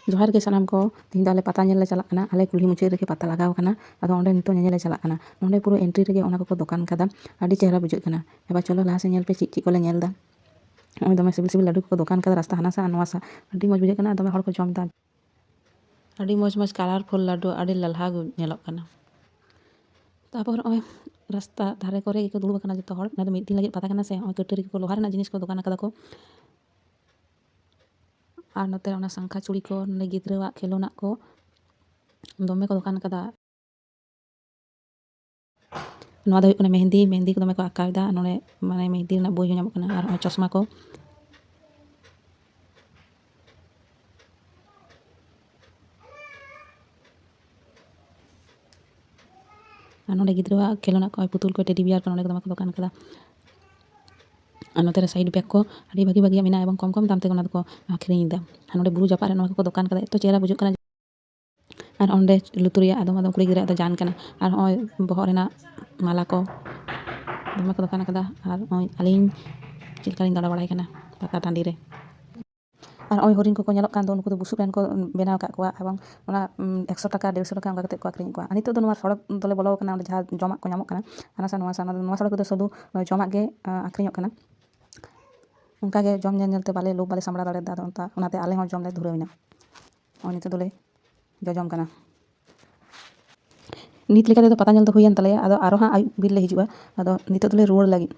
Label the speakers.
Speaker 1: जोहार गे सानाम को तीन आले पता ñᱮᱞ ले चलाक कना आले कुल्ही मुचाद रेगे पता लगाव कना आदो ओंडे नितो ñᱮᱧᱮᱞ ले चलाक कना नोंडे पुरो एंट्री रेगे ओना को दोकान कदा आडी चेहरा बुझाग कना एबार चलो लाहा से ñᱮल पे चीज को ले ñᱮल दा ओय दमे सिबिल सिबिल लाडू को दोकान कदा रास्ता हाना सा नोवा सा आडी मज बुझाग कना दमे हड़ को जम दा आडी मज मज कलरफुल लाडू आडी ललहा ñᱮᱞᱚᱜ कना तारपर ओय रास्ता धारे करे को दुड़ुब कना जतो हड़ ना मिद दिन लगे पता कना से ओय कटोरी को लोहार ना जिनिस को दोकान कदा को और नोते ओना शंखा चूड़ी को नोंडे गिद्रावाग खेलोना को दमे को दोकान कदा नोआ दो हुयुग कना मेहंदी को दमे को आकावदा नोंडे माने मेहंदी रना बोई हो ñamok कना और चश्मा को और नोंडे गिद्रावाग खेलोना को पुतुल को टेडी बियार को नोंडे को दमे को दोकान कदा और नोते साइड बैग को आडी भागी भागी मेना एवं कम कम दाम ते ओना को आखरिኝदा और नोंडे बुरु जापार रे नोआ को दोकान कदा एतो चेहरा बुझुग कना और ओंडे लुतुरिया आदम आदम कुड़ी गिद्रा दा जान कना और ओय बहर रेना माला को दमे को दोकान कदा और ओय आलिኝ चिलकालिኝ दाड़ा बाड़ाय कना पता टांडी रे और ओय हरिण को ñeलᱚᱜ कान दो उनको दो बुसुब रेन को बेनाव का कोआ एवं ओना 100 टाका 150 टाका onka कते को आखरिኝ कोआ नितो दो नोआ सड़क दोले बोलो कना जहां जमाक को ñamok कना हाना सा नोआ सड़क दो सुदु जमाक गे आखरिñok कना उनका गे जम ñel ñelते बाले लोभ बाले सामड़ा दाड़े दा ओनाते आले हों जम ले धुरावना ओय नितो दोले जजम कना नित लेका तो पता ñel तो हुयन तलेया आदो आरो हां आयुब बिर ले हिजुआ आदो नितो दोले रुवाड़ लागिद